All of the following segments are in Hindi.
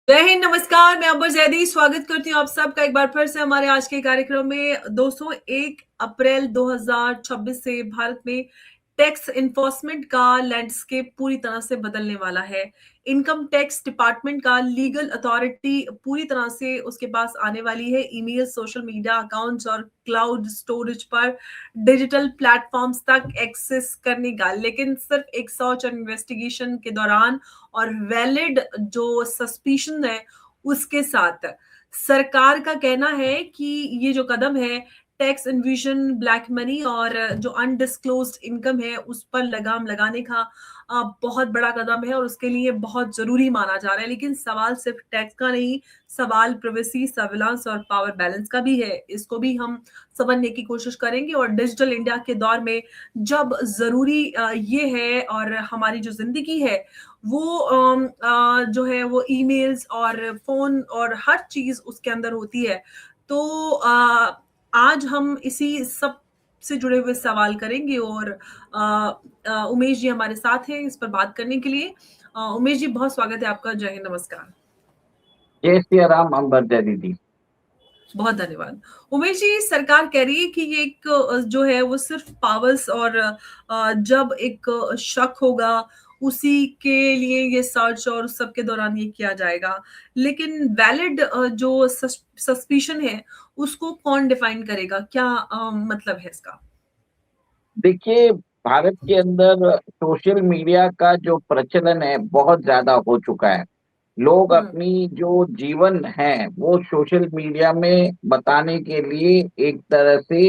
जय हिंद, नमस्कार। मैं अंबर जैदी स्वागत करती हूँ आप सबका एक बार फिर से हमारे आज के कार्यक्रम में। दोस्तों, 1 अप्रैल 2026 से भारत में टैक्स इन्फोर्समेंट का लैंडस्केप पूरी तरह से बदलने वाला है। इनकम टैक्स डिपार्टमेंट का लीगल अथॉरिटी पूरी तरह से उसके पास आने वाली है। ईमेल, सोशल मीडिया अकाउंट्स और क्लाउड स्टोरेज पर डिजिटल प्लेटफॉर्म्स तक एक्सेस करने का, लेकिन सिर्फ एक सर्च और इन्वेस्टिगेशन के दौरान और वैलिड जो सस्पिशन है उसके साथ। सरकार का कहना है कि ये जो कदम है टैक्स इन्विजन, ब्लैक मनी और जो अनडिस्क्लोज्ड इनकम है उस पर लगाम लगाने का बहुत बड़ा कदम है और उसके लिए बहुत जरूरी माना जा रहा है। लेकिन सवाल सिर्फ टैक्स का नहीं, सवाल प्रिवेसी, सर्विलांस और पावर बैलेंस का भी है। इसको भी हम समझने की कोशिश करेंगे। और डिजिटल इंडिया के दौर में जब जरूरी ये है और हमारी जो जिंदगी है वो जो है वो ईमेल्स और फोन और हर चीज उसके अंदर होती है। तो आज हम इसी सब से जुड़े हुए सवाल करेंगे और उमेश जी हमारे साथ हैं इस पर बात करने के लिए। उमेश जी, बहुत स्वागत है आपका। जय हिंद, नमस्कार। जय सिया राम अंबर दीदी। बहुत धन्यवाद। उमेश जी, सरकार कह रही है कि ये एक जो है वो सिर्फ पावर्स और जब एक शक होगा उसी के लिए ये सर्च और उस सब के दौरान ये किया जाएगा। लेकिन वैलिड जो सस्पिशन है उसको कौन डिफाइन करेगा? क्या मतलब है इसका? देखिए, भारत के अंदर सोशल मीडिया का जो प्रचलन है बहुत ज्यादा हो चुका है। लोग हम्म। अपनी जो जीवन है वो सोशल मीडिया में बताने के लिए एक तरह से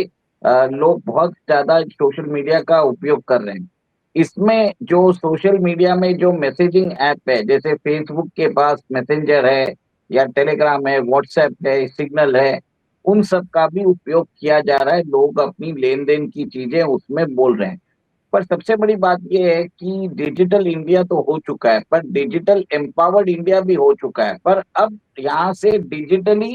लोग बहुत ज्यादा सोशल मीडिया का उपयोग कर रहे हैं। इसमें जो सोशल मीडिया में जो मैसेजिंग ऐप है, जैसे फेसबुक के पास मैसेंजर है या टेलीग्राम है, व्हाट्सएप है, सिग्नल है, उन सब का भी उपयोग किया जा रहा है। लोग अपनी लेन देन की चीजें उसमें बोल रहे हैं। पर सबसे बड़ी बात यह है कि डिजिटल इंडिया तो हो चुका है, पर डिजिटल एम्पावर्ड इंडिया भी हो चुका है। पर अब यहाँ से डिजिटली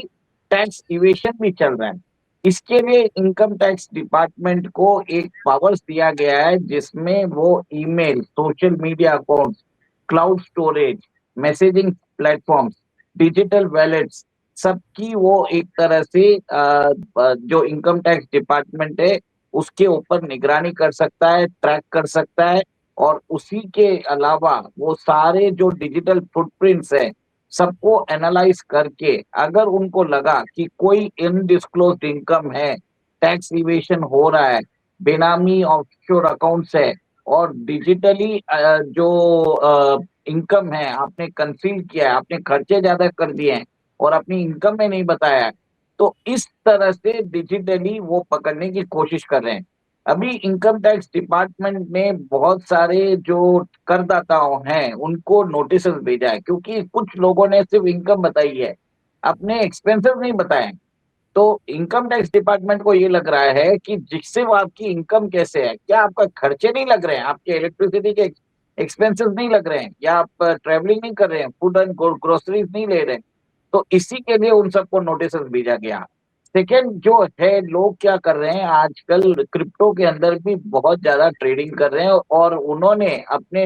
टैक्स इवेशन भी चल रहा है। इसके लिए इनकम टैक्स डिपार्टमेंट को एक पावर्स दिया गया है, जिसमें वो email, social media accounts, cloud storage, messaging platforms, digital wallets, सबकी वो एक तरह से जो इनकम टैक्स डिपार्टमेंट है उसके ऊपर निगरानी कर सकता है, ट्रैक कर सकता है। और उसी के अलावा वो सारे जो डिजिटल फुटप्रिंट्स है सबको एनालाइज करके अगर उनको लगा कि कोई इनडिस्क्लोज्ड इनकम है, टैक्स इवेशन हो रहा है, बेनामी ऑफशोर अकाउंट्स है और डिजिटली जो इनकम है आपने कंसील किया है, आपने खर्चे ज्यादा कर दिए हैं और अपनी इनकम में नहीं बताया है, तो इस तरह से डिजिटली वो पकड़ने की कोशिश कर रहे हैं। अभी इनकम टैक्स डिपार्टमेंट ने बहुत सारे जो करदाताओं हैं उनको नोटिस भेजा है, क्योंकि कुछ लोगों ने सिर्फ इनकम बताई है, अपने एक्सपेंसेस नहीं बताए। तो इनकम टैक्स डिपार्टमेंट को ये लग रहा है कि जिससे वो आपकी इनकम कैसे है, क्या आपका खर्चे नहीं लग रहे हैं, आपके इलेक्ट्रिसिटी के एक्सपेंसेस नहीं लग रहे हैं, या आप ट्रेवलिंग नहीं कर रहे हैं, फूड एंड ग्रोसरीज नहीं ले रहे हैं, तो इसी के लिए उन सबको नोटिस भेजा गया। सेकेंड जो है, लोग क्या कर रहे हैं आजकल क्रिप्टो के अंदर भी बहुत ज्यादा ट्रेडिंग कर रहे हैं और उन्होंने अपने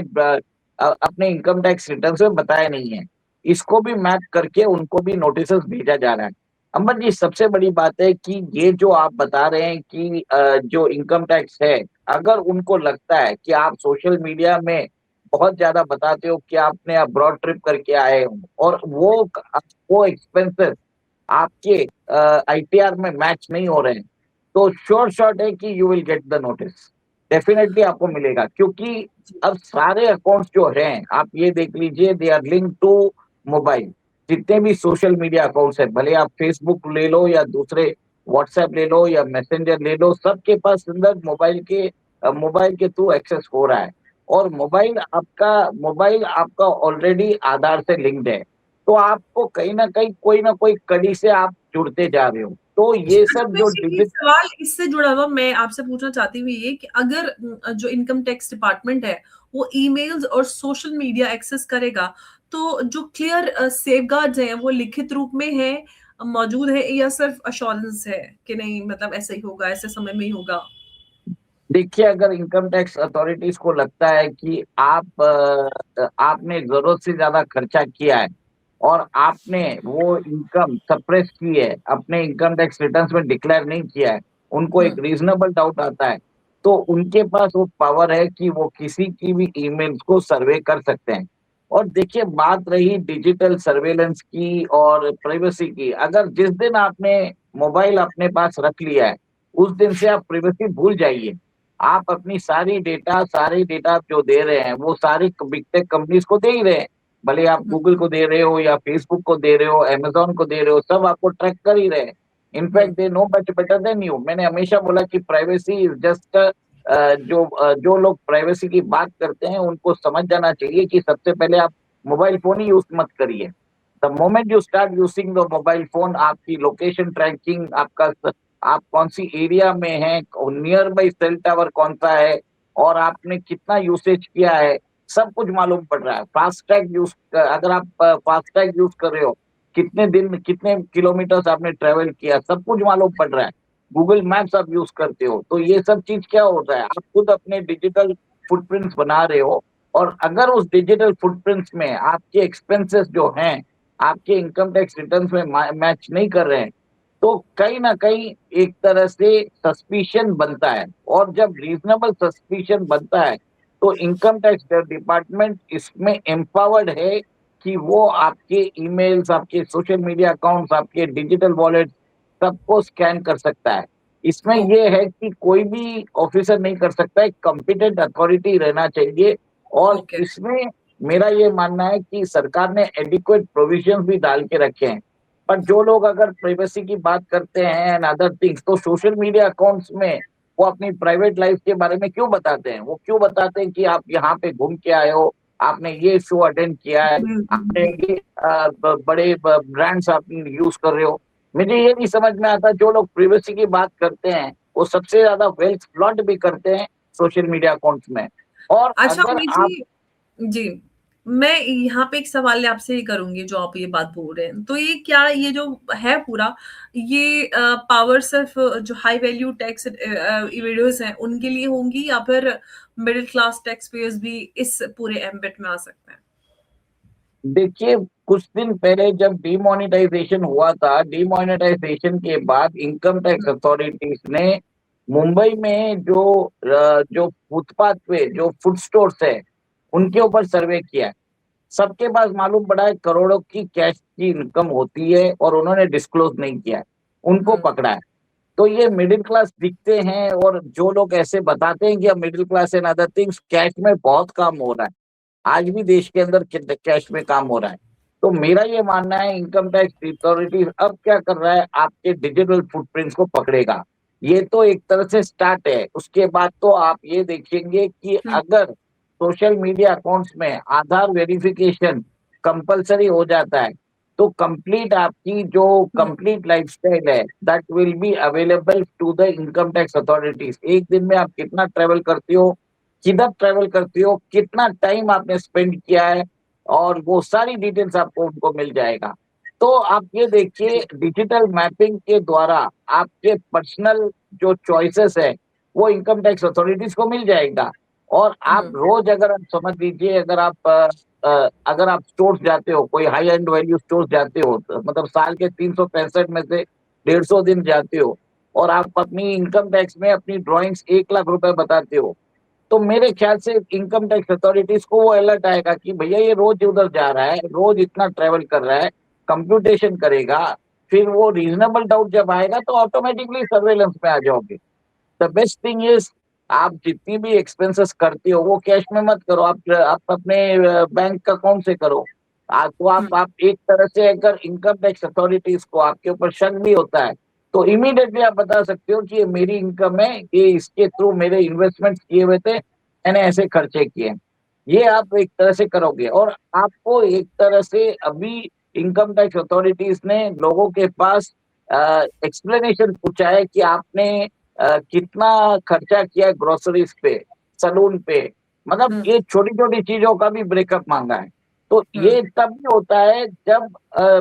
इनकम टैक्स रिटर्न में बताया नहीं है। इसको भी मैप करके उनको भी नोटिस भेजा जा रहा है। अमर जी, सबसे बड़ी बात है कि ये जो आप बता रहे हैं कि जो इनकम टैक्स है, अगर उनको लगता है कि आप सोशल मीडिया में बहुत ज्यादा बताते हो कि आपने अब्रॉड ट्रिप करके आए हो और वो एक्सपेंसेस आपके आईटीआर में मैच नहीं हो रहे हैं, तो श्योर शॉट है कि you will get the notice. Definitely आपको मिलेगा, क्योंकि अब सारे अकाउंट्स जो हैं आप ये देख लीजिए, they are link to mobile. जितने भी सोशल मीडिया अकाउंट्स है, भले आप फेसबुक ले लो या दूसरे व्हाट्सएप ले लो या मैसेंजर ले लो, सबके पास अंदर मोबाइल के थ्रू एक्सेस हो रहा है। और मोबाइल आपका ऑलरेडी आधार से लिंक्ड है, तो आपको कहीं ना कोई कड़ी से आप जुड़ते जा रहे हो। तो ये सब जो वैसे ये सवाल इससे जुड़ा हुआ मैं आपसे पूछना चाहती हूँ ये कि अगर जो इनकम टैक्स डिपार्टमेंट है वो ईमेल्स और सोशल मीडिया एक्सेस करेगा, तो जो क्लियर सेफगार्ड्स हैं वो लिखित रूप में है, मौजूद है, या सिर्फ अश्योरेंस है कि नहीं, मतलब ऐसा ही होगा, ऐसे समय में ही होगा? देखिए, अगर इनकम टैक्स अथॉरिटीज को लगता है कि आपने जरूरत से ज्यादा खर्चा किया है, और आपने वो इनकम सप्रेस की है, अपने इनकम टैक्स रिटर्न्स में डिक्लेयर नहीं किया है, उनको एक हम्म, रीजनेबल डाउट आता है, तो उनके पास वो पावर है कि वो किसी की भी ईमेल्स को सर्वे कर सकते हैं। और देखिए, बात रही डिजिटल सर्वेलेंस की और प्राइवेसी की, अगर जिस दिन आपने मोबाइल अपने पास रख लिया है, उस दिन से आप प्राइवेसी भूल जाइए। आप अपनी सारी डेटा आप जो दे रहे हैं, वो सारी बिग टेक कंपनीज को दे ही रहे हैं। भले आप हम्म, गूगल को दे रहे हो या फेसबुक को दे रहे हो, अमेजोन को दे रहे हो, सब आपको ट्रैक कर ही रहे हैं। Hmm, in fact they know much better than you. मैंने हमेशा बोला कि प्राइवेसी इज जस्ट, जो लोग प्राइवेसी की बात करते हैं उनको समझ जाना चाहिए कि सबसे पहले आप मोबाइल फोन ही यूज मत करिए। The moment you start using the mobile phone, आपकी लोकेशन ट्रैकिंग, आप कौन सी एरिया में हैं, नियर बाई सेल टावर कौन सा है, और आपने कितना यूसेज किया है, सब कुछ मालूम पड़ रहा है। फास्टैग यूज, अगर आप फास्टैग यूज कर रहे हो, कितने दिन कितने किलोमीटर आपने ट्रेवल किया, सब कुछ मालूम पड़ रहा है। गूगल मैप्स आप यूज करते हो, तो ये सब चीज क्या होता है, आप खुद अपने डिजिटल फुटप्रिंट्स बना रहे हो। और अगर उस डिजिटल फुटप्रिंट्स में आपके एक्सपेंसेस जो हैं, आपके इनकम टैक्स रिटर्न्स में मैच नहीं कर रहे हैं, तो कहीं ना कहीं एक तरह से सस्पिशन बनता है। और जब रीजनेबल सस्पिशन बनता है, तो इनकम टैक्स डिपार्टमेंट इसमें एम्पावर्ड है कि वो आपके ईमेल्स, आपके सोशल मीडिया अकाउंट्स, आपके डिजिटल वॉलेट सबको स्कैन कर सकता है। इसमें ओ, ये है कि कोई भी ऑफिसर नहीं कर सकता, एक कॉम्पिटेंट अथॉरिटी रहना चाहिए। और ओके। इसमें मेरा ये मानना है कि सरकार ने एडिक्वेट प्रोविजन भी डाल के रखे हैं। पर जो लोग अगर प्राइवेसी की बात करते हैं एंड अदर थिंग्स, तो सोशल मीडिया अकाउंट्स में वो अपनी प्राइवेट लाइफ के बारे में क्यों बताते हैं? वो क्यों बताते हैं कि आप यहाँ पे घूम के आए हो, आपने ये शो अटेंड किया है, हम्म, आपने ये बड़े ब्रांड्स आप यूज कर रहे हो। मुझे ये नहीं समझ में आता, जो लोग प्राइवेसी की बात करते हैं वो सबसे ज्यादा वेल्थ फ्लॉन्ट भी करते हैं सोशल मीडिया अकाउंट्स में। और अच्छा अगर अमित आप, जी, जी, मैं यहाँ पे एक सवाल आपसे ही करूंगी, जो आप ये बात बोल रहे हैं, तो ये क्या, ये जो है पूरा, ये पावर सिर्फ जो हाई वैल्यू टैक्स इवेडर्स हैं उनके लिए होंगी, या फिर मिडिल क्लास टैक्स पेयर्स भी इस पूरे एम्बिट में आ सकते हैं? देखिए, कुछ दिन पहले जब डिमोनेटाइजेशन हुआ था, डिमोनेटाइजेशन के बाद इनकम टैक्स हम्म, अथॉरिटीज ने मुंबई में जो फुटपाथ पे जो फूड स्टोर्स है, उनके ऊपर सर्वे किया है। सबके पास मालूम पड़ा है करोड़ों की कैश की इनकम होती है, और उन्होंने डिस्क्लोज नहीं किया है, उनको हम्म, पकड़ा है। तो ये मिडिल क्लास दिखते हैं, और जो लोग ऐसे बताते हैं कि अब middle class and other things, cash में बहुत काम हो रहा है। आज भी देश के अंदर कैश में काम हो रहा है। तो मेरा ये मानना है, इनकम टैक्स अथॉरिटी अब क्या कर रहा है, आपके डिजिटल फुटप्रिंट्स को पकड़ेगा। ये तो एक तरह से स्टार्ट है। उसके बाद तो आप ये देखेंगे कि हम्म, अगर सोशल मीडिया अकाउंट्स में आधार वेरिफिकेशन कंपलसरी हो जाता है, तो कंप्लीट आपकी जो हम्म, कंप्लीट लाइफस्टाइल है, that will be available to the income tax authorities. एक दिन में आप कितना ट्रेवल करते हो, किधर ट्रेवल करते हो, कितना टाइम आपने स्पेंड किया है, और वो सारी डिटेल्स आपको उनको मिल जाएगा। तो आप ये देखिए, डिजिटल मैपिंग के द्वारा आपके पर्सनल जो चॉइसेस है, वो इनकम टैक्स अथॉरिटीज को मिल जाएगा। और आप हम्म, रोज, अगर आप समझ लीजिए, अगर आप स्टोर्स जाते हो, कोई हाई एंड वैल्यू स्टोर्स जाते हो, तो मतलब साल के 365 में से 150 दिन जाते हो, और आप अपनी इनकम टैक्स में अपनी ड्रॉइंग्स 1 लाख रुपए बताते हो, तो मेरे ख्याल से इनकम टैक्स अथॉरिटीज को वो अलर्ट आएगा कि भैया ये रोज उधर जा रहा है, रोज इतना ट्रेवल कर रहा है, कंप्यूटेशन करेगा। फिर वो रीजनेबल डाउट जब आएगा, तो ऑटोमेटिकली सर्वेलेंस में आ जाओगे। द बेस्ट थिंग इज, आप जितनी भी एक्सपेंसेस करते हो वो कैश में मत करो, आप अपने बैंक अकाउंट से करो। तो हम्म, आप एक तरह से, अगर इनकम टैक्स अथॉरिटीज को आपके ऊपर शक भी होता है, तो इमीडिएटली आप बता सकते हो कि ये मेरी इनकम है, ये इसके थ्रू मेरे इन्वेस्टमेंट किए हुए थे, मैंने ऐसे खर्चे किए। ये आप एक तरह से करोगे, और आपको एक तरह से अभी इनकम टैक्स अथॉरिटीज ने लोगों के पास एक्सप्लेनेशन पूछा है कि आपने कितना खर्चा किया है ग्रोसरीज पे, सलून पे, मतलब हम्म, ये छोटी छोटी चीजों का भी ब्रेकअप मांगा है। तो हम्म, ये तब भी होता है जब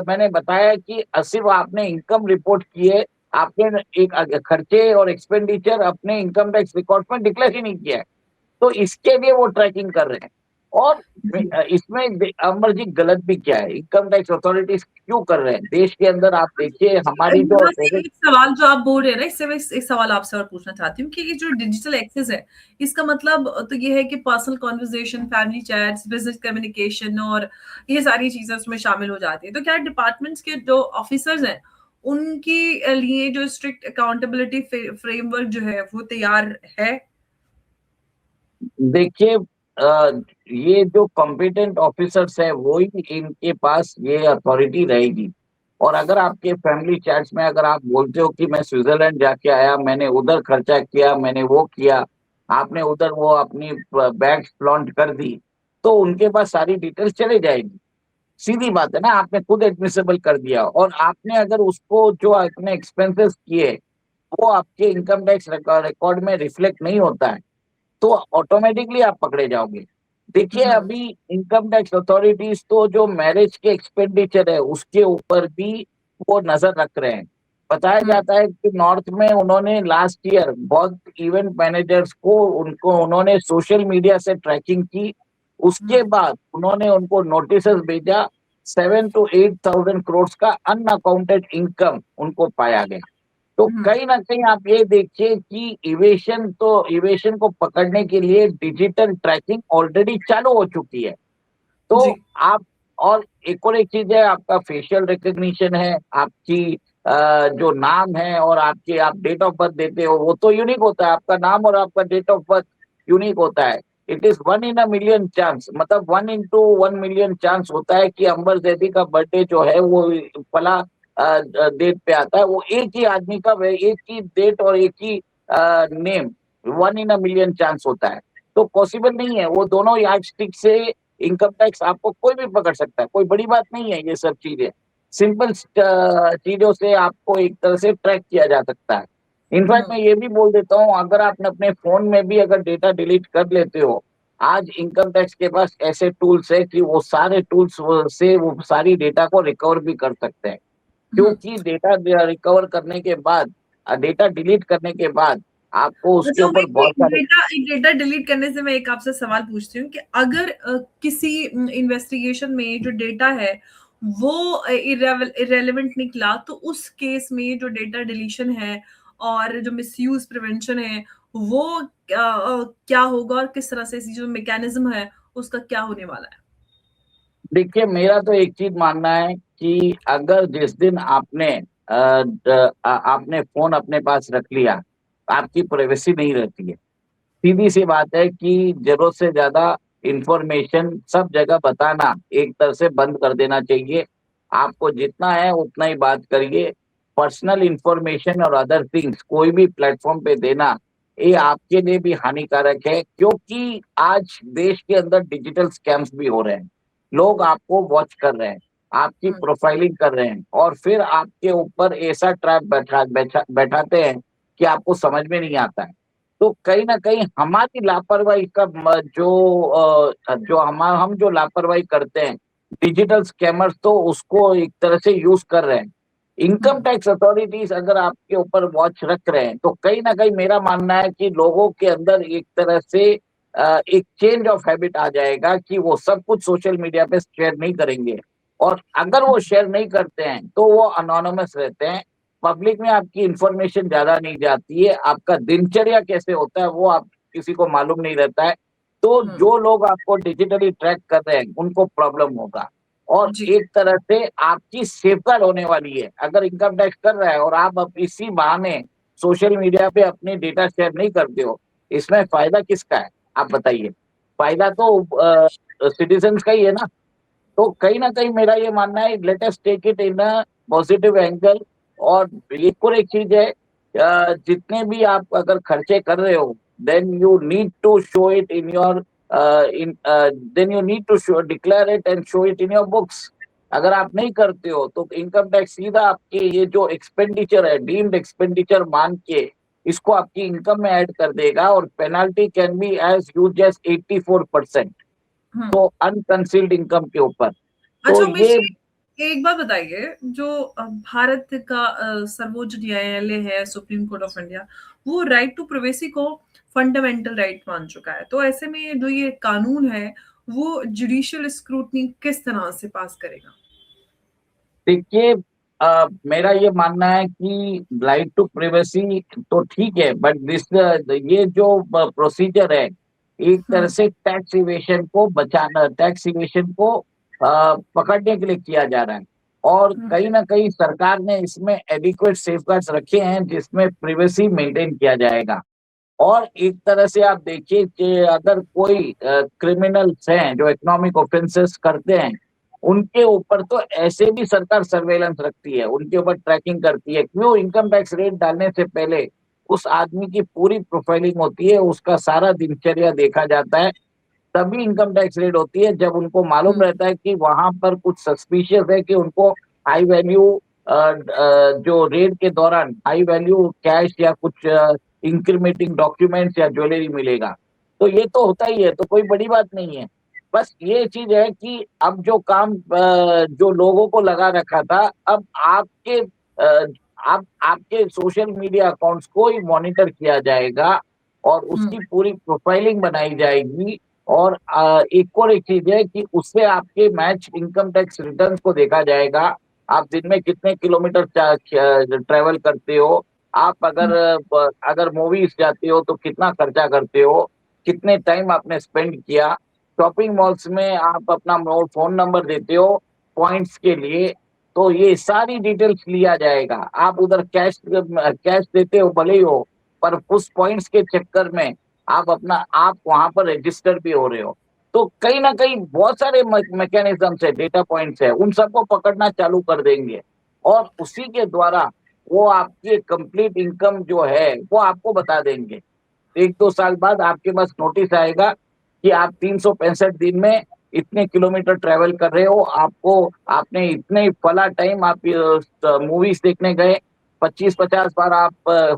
मैंने बताया कि सिर्फ आपने इनकम रिपोर्ट की है, आपने एक खर्चे और एक्सपेंडिचर अपने इनकम टैक्स रिकॉर्ड में डिक्लेयर ही नहीं किया है, तो इसके लिए वो ट्रैकिंग कर रहे हैं। और इसमें अमरजीत गलत भी क्या है, इनकम टैक्स अथॉरिटीज क्यों कर रहे हैं देश के अंदर? आप देखिए हमारी जो यहाँ से एक सवाल जो आप बोल रहे हैं ना, इससे मैं एक सवाल आपसे और पूछना चाहती हूँ कि ये जो डिजिटल एक्सेस है, इसका मतलब तो ये है कि personal conversation, family chats, business communication और ये सारी चीजें उसमें शामिल हो जाती है। तो क्या डिपार्टमेंट्स के जो ऑफिसर्स हैं उनके लिए जो स्ट्रिक्ट अकाउंटेबिलिटी फ्रेमवर्क जो है वो तैयार है? देखिए ये जो कॉम्पिटेंट ऑफिसर्स है वो ही इनके पास ये अथॉरिटी रहेगी। और अगर आपके फैमिली चैट्स में अगर आप बोलते हो कि मैं स्विट्जरलैंड जाके आया, मैंने उधर खर्चा किया, मैंने वो किया, आपने उधर वो अपनी बैग्स फ्लॉन्ट कर दी, तो उनके पास सारी डिटेल्स चले जाएगी। सीधी बात है ना, आपने खुद एडमिसेबल कर दिया, और आपने अगर उसको जो अपने एक्सपेंसेस किए वो आपके इनकम टैक्स रिकॉर्ड में रिफ्लेक्ट नहीं होता है, तो ऑटोमेटिकली आप पकड़े जाओगे। देखिए हम्म। अभी इनकम टैक्स अथॉरिटीज तो जो मैरिज के एक्सपेंडिचर है उसके ऊपर भी वो नजर रख रहे हैं। बताया हम्म। जाता है कि नॉर्थ में उन्होंने लास्ट ईयर बहुत इवेंट मैनेजर्स को उनको उन्होंने सोशल मीडिया से ट्रैकिंग की, उसके हम्म। बाद उन्होंने उनको नोटिस भेजा, 7 to 8 thousand करोड़ का अनअकाउंटेड इनकम उनको पाया गया। तो हम्म। कहीं ना कहीं आप ये देखिए कि इवेशन को पकड़ने के लिए डिजिटल ट्रैकिंग ऑलरेडी चालू हो चुकी है। तो जी। आप, और एक चीज है, आपका फेशियल रिकग्निशन है, आपकी जो नाम है और आपकी आप डेट ऑफ बर्थ देते हो वो तो यूनिक होता है, आपका नाम और आपका डेट ऑफ बर्थ यूनिक होता है। It is 1 in a million chance, मतलब 1 into 1 million चांस होता है कि अंबर जैदी का बर्थडे जो है वो फला डेट पे आता है। वो एक ही आदमी का एक ही डेट और एक ही name, 1 in a million chance होता है। तो पॉसिबल नहीं है, वो दोनों यार्ड स्टिक से इनकम टैक्स आपको कोई भी पकड़ सकता है, कोई बड़ी बात नहीं है। ये सब चीजें सिंपल चीजों से आपको एक तरह से ट्रैक किया जा सकता है। इनफैक्ट हम्म। मैं ये भी बोल देता हूँ, अगर आपने अपने फोन में भी अगर डेटा डिलीट कर लेते हो, आज इनकम टैक्स के पास ऐसे टूल्स है कि वो सारे टूल्स से वो सारी डेटा को रिकवर भी कर सकते हैं। हम्म। क्योंकि डेटा रिकवर करने के बाद, डेटा डिलीट करने के बाद आपको उसके अच्छा, ऊपर बहुत सारे। एक डेटा डिलीट करने से मैं एक आपसे सवाल पूछती हूँ कि अगर किसी इन्वेस्टिगेशन में जो डेटा है वो इरेलेवेंट निकला, तो उस केस में जो डेटा डिलीशन है और जो मिसयूज प्रिवेंशन है वो क्या होगा, और किस तरह से इसी जो मैकेनिज्म है उसका क्या होने वाला है? देखिए मेरा तो एक चीज मानना है कि अगर जिस दिन आपने फोन अपने पास रख लिया, आपकी प्राइवेसी नहीं रहती है। सीधी सी बात है कि जरूरत से ज्यादा इंफॉर्मेशन सब जगह बताना एक तरह से बंद कर देना चाहिए। आपको जितना है उतना ही बात करिए। पर्सनल इंफॉर्मेशन और अदर थिंग्स कोई भी प्लेटफॉर्म पे देना, ये आपके लिए भी हानिकारक है, क्योंकि आज देश के अंदर डिजिटल स्कैम्स भी हो रहे हैं। लोग आपको वॉच कर रहे हैं, आपकी हम्म। प्रोफाइलिंग कर रहे हैं, और फिर आपके ऊपर ऐसा ट्रैप बैठाते हैं कि आपको समझ में नहीं आता है। तो कहीं ना कहीं हमारी लापरवाही का जो हम जो लापरवाही करते हैं, डिजिटल स्कैमर्स तो उसको एक तरह से यूज कर रहे हैं। इनकम हम्म। टैक्स अथॉरिटीज अगर आपके ऊपर वॉच रख रहे हैं, तो कहीं ना कहीं मेरा मानना है कि लोगों के अंदर एक तरह से एक चेंज ऑफ हैबिट आ जाएगा कि वो सब कुछ सोशल मीडिया पे शेयर नहीं करेंगे। और अगर वो शेयर नहीं करते हैं तो वो अनोनिमस रहते हैं, पब्लिक में आपकी इंफॉर्मेशन ज्यादा नहीं जाती है, आपका दिनचर्या कैसे होता है वो आप किसी को मालूम नहीं रहता है। तो हम्म। जो लोग आपको डिजिटली ट्रैक कर रहे हैं उनको प्रॉब्लम होगा। और जी। एक तरह से आपकी सेफगार्ड होने वाली है। अगर इनकम टैक्स कर रहा है और आप अब इसी बहाने सोशल मीडिया पे अपनी डेटा शेयर नहीं करते हो, इसमें फायदा किसका है? आप बताइए। फायदा तो सिटीजन्स का ही है ना। तो कहीं ना कहीं मेरा ये मानना है, let us take it in a positive angle. और एक और एक चीज है, जितने भी आप अगर खर्चे कर रहे हो, then you need to show it in your in then you need to show declare it and show it in your books. अगर आप नहीं करते हो तो इनकम टैक्स सीधा आपके ये जो एक्सपेंडिचर है, डीम्ड एक्सपेंडिचर मान के इसको आपकी इनकम में ऐड कर देगा, और penalty can be as huge as 84%। Hmm. तो अनकंसील्ड इनकम के ऊपर। तो अच्छा ये उमेश जी, एक बात बताइए, जो भारत का सर्वोच्च न्यायालय है, सुप्रीम कोर्ट ऑफ इंडिया, वो राइट टू प्राइवेसी को फंडामेंटल राइट मान चुका है। तो ऐसे में जो ये कानून है वो जुडिशियल स्क्रूटनी किस तरह से पास करेगा? देखिए, मेरा ये मानना है कि राइट टू प्राइवेसी तो ठीक है, बट दिस ये जो प्रोसीजर है, एक तरह हम्म। से टैक्स इवेशन को बचाना, टैक्स इवेशन को पकड़ने के लिए किया जा रहा है। और हम्म। कहीं ना कहीं सरकार ने इसमें एडिक्वेट सेफगार्ड्स रखे हैं जिसमें प्राइवेसी मेंटेन किया जाएगा। और एक तरह से आप देखिए कि अगर कोई क्रिमिनल्स हैं जो इकोनॉमिक ऑफेंसेस करते हैं, उनके ऊपर तो ऐसे भी सरकार सर्वेलेंस रखती है, उनके ऊपर ट्रैकिंग करती है। क्यों? इनकम टैक्स रेट डालने से पहले उस आदमी की पूरी प्रोफाइलिंग होती है, उसका सारा दिनचर्या देखा जाता है। तभी इनकम टैक्स रेट होती है जब उनको मालूम हम्म। रहता है कि वहां पर कुछ सस्पिशियस है, कि उनको हाई वैल्यू जो रेड के दौरान हाई वैल्यू कैश या कुछ इंक्रीमेंटिंग डॉक्यूमेंट्स या ज्वेलरी मिलेगा। तो ये तो होता ही है, तो कोई बड़ी बात नहीं है। बस ये चीज है कि अब जो काम जो लोगों को लगा रखा था, अब आपके सोशल मीडिया अकाउंट्स को ही मॉनिटर किया जाएगा और हम्म। उसकी पूरी प्रोफाइलिंग बनाई जाएगी। और एक और एक चीज है कि उससे आपके मैच इनकम टैक्स रिटर्न्स को देखा जाएगा। आप दिन में कितने किलोमीटर ट्रेवल करते हो, आप हम्म। अगर मूवीज जाते हो तो कितना खर्चा करते हो, कितने टाइम आपने स्पेंड किया, शॉपिंग मॉल्स में आप अपना फोन नंबर देते हो पॉइंट्स के लिए, तो ये सारी डिटेल्स लिया जाएगा। आप उधर कैश कैश देते हो भले ही हो, पर उस पॉइंट्स के चक्कर में आप वहां पर रजिस्टर भी हो रहे हो। तो कहीं ना कहीं बहुत सारे मैकेनिज्म्स है, डेटा पॉइंट्स है, उन सबको पकड़ना चालू कर देंगे। और उसी के द्वारा वो आपकी कंप्लीट इनकम जो है वो आपको बता देंगे। 1-2 साल बाद आपके पास नोटिस आएगा कि आप 365 दिन में इतने किलोमीटर ट्रेवल कर रहे हो, आपको आपने इतने फला टाइम आप मूवीज देखने गए, 25-50 बार आप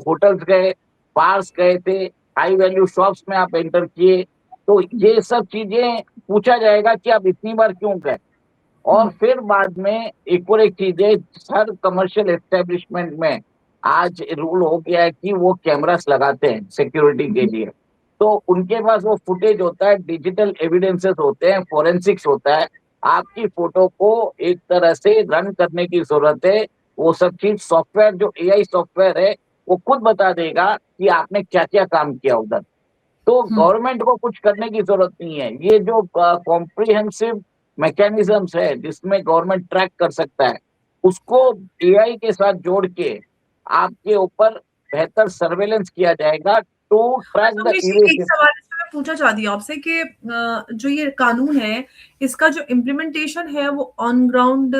होटल्स गए, बार्स गए थे, हाई वैल्यू शॉप्स में आप एंटर किए। तो ये सब चीजें पूछा जाएगा कि आप इतनी बार क्यों गए। और हम्म। फिर बाद में एक और एक चीज है, हर कमर्शियल एस्टेब्लिशमेंट में आज रूल हो गया है कि वो कैमरास लगाते हैं सिक्योरिटी के लिए। तो उनके पास वो फुटेज होता है, डिजिटल एविडेंसेस होते हैं, फोरेंसिक्स होता है। आपकी फोटो को एक तरह से रन करने की जरूरत है। वो सब चीज सॉफ्टवेयर, जो एआई सॉफ्टवेयर है, वो खुद बता देगा कि आपने क्या क्या काम किया उधर। तो हम्म। गवर्नमेंट को कुछ करने की जरूरत नहीं है। ये जो कॉम्प्रिहेंसिव मैकेनिज्म्स है जिसमें गवर्नमेंट ट्रैक कर सकता है, उसको एआई के साथ जोड़ के आपके ऊपर बेहतर सर्वेलेंस किया जाएगा टू ट्रैक अच्छा, द ऋषि, एक इवेसिव। सवाल इसमें मैं पूछना चाहती हूँ आपसे कि जो ये कानून है, इसका जो इम्प्लीमेंटेशन है वो ऑन ग्राउंड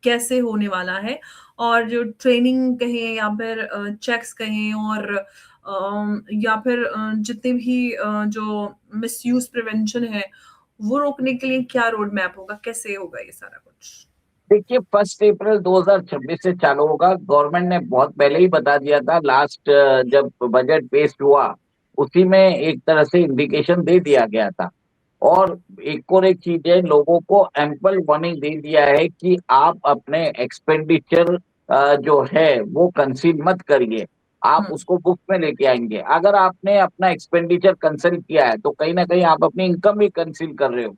कैसे होने वाला है? और जो ट्रेनिंग कहें या फिर चेक्स कहें और या फिर जितने भी जो मिसयूज प्रिवेंशन है, वो रोकने के लिए क्या रोड मैप होगा? कैसे होगा ये सारा कुछ? देखिए, 1 अप्रैल 2026 से चालू होगा। गवर्नमेंट ने बहुत पहले ही बता दिया था, लास्ट जब बजट पेश हुआ उसी में एक तरह से इंडिकेशन दे दिया गया था। और एक और एक चीज है, लोगों को एम्पल वार्निंग दे दिया है कि आप अपने एक्सपेंडिचर जो है वो कंसील मत करिए, आप हम्म। उसको बुक में लेके आएंगे। अगर आपने अपना एक्सपेंडिचर कंसील किया है तो कहीं ना कहीं आप अपनी इनकम भी कंसील कर रहे हो।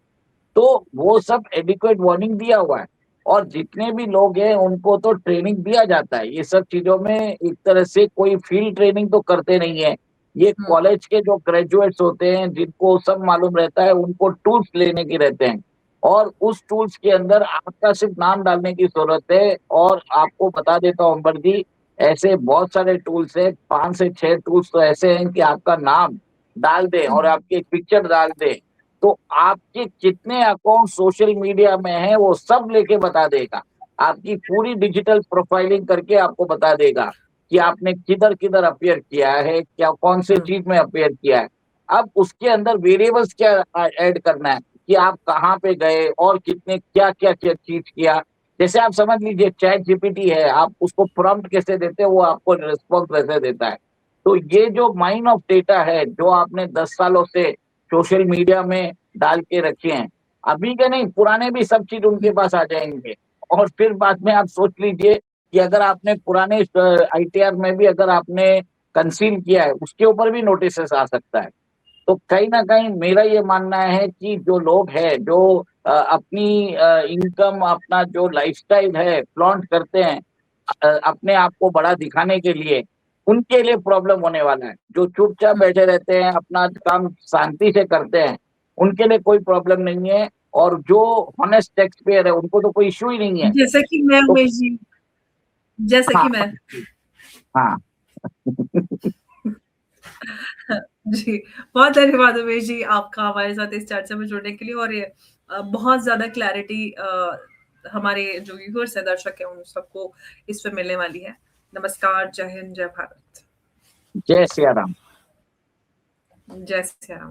तो वो सब एडिक्वेट वार्निंग दिया हुआ है। और जितने भी लोग हैं उनको तो ट्रेनिंग दिया जाता है ये सब चीजों में। एक तरह से कोई फील्ड ट्रेनिंग तो करते नहीं है। ये हम्म। कॉलेज के जो ग्रेजुएट्स होते हैं जिनको सब मालूम रहता है, उनको टूल्स लेने की रहते हैं। और उस टूल्स के अंदर आपका सिर्फ नाम डालने की जरूरत है। और आपको बता देता हूँ अंबर जी, ऐसे बहुत सारे टूल्स है, 5 से 6 टूल्स तो ऐसे हैं कि आपका नाम डाल दें और हम्म। आपकी पिक्चर डाल दें, तो आपके कितने अकाउंट सोशल मीडिया में है वो सब लेके बता देगा। आपकी पूरी डिजिटल प्रोफाइलिंग करके आपको बता देगा कि आपने किधर किधर अपियर किया है, क्या कौन से हम्म। चीज में अपियर किया है। अब उसके अंदर वेरिएबल्स क्या ऐड करना है कि आप कहाँ पे गए और कितने क्या क्या क्या चीज किया। जैसे आप समझ लीजिए चैट जीपीटी है, आप उसको प्रॉम्प्ट कैसे देते हो, वो आपको रिस्पॉन्स वैसे देता है। तो ये जो माइन ऑफ डेटा है जो आपने 10 सालों से सोशल मीडिया में डाल के रखे हैं, अभी के नहीं पुराने भी सब चीज उनके पास आ जाएंगे। और फिर बाद में आप सोच लीजिए कि अगर आपने पुराने आईटीआर में भी अगर आपने कंसील किया है, उसके ऊपर भी नोटिस आ सकता है। तो कहीं ना कहीं मेरा ये मानना है कि जो लोग हैं जो अपनी इनकम, अपना जो लाइफस्टाइल है फ्लॉन्ट करते हैं अपने आप को बड़ा दिखाने के लिए, उनके लिए प्रॉब्लम होने वाला है। जो चुपचाप बैठे रहते हैं, अपना काम शांति से करते हैं, उनके लिए कोई प्रॉब्लम नहीं है। और जो हॉनेस्ट टैक्स पेयर है उनको तो कोई इश्यू ही नहीं है। जैसे कि मैं, तो उमेश जी, जैसे हाँ कि मैं हाँ जी, बहुत धन्यवाद उमेश जी आपका हमारे साथ इस चर्चा में जुड़ने के लिए। और ये बहुत ज़्यादा क्लैरिटी हमारे जो व्यूअर्स हैं, दर्शक हैं, उन सबको इस पे मिलने वाली है। नमस्कार, जय हिंद, जय भारत। जय सिया राम। जय सिया राम।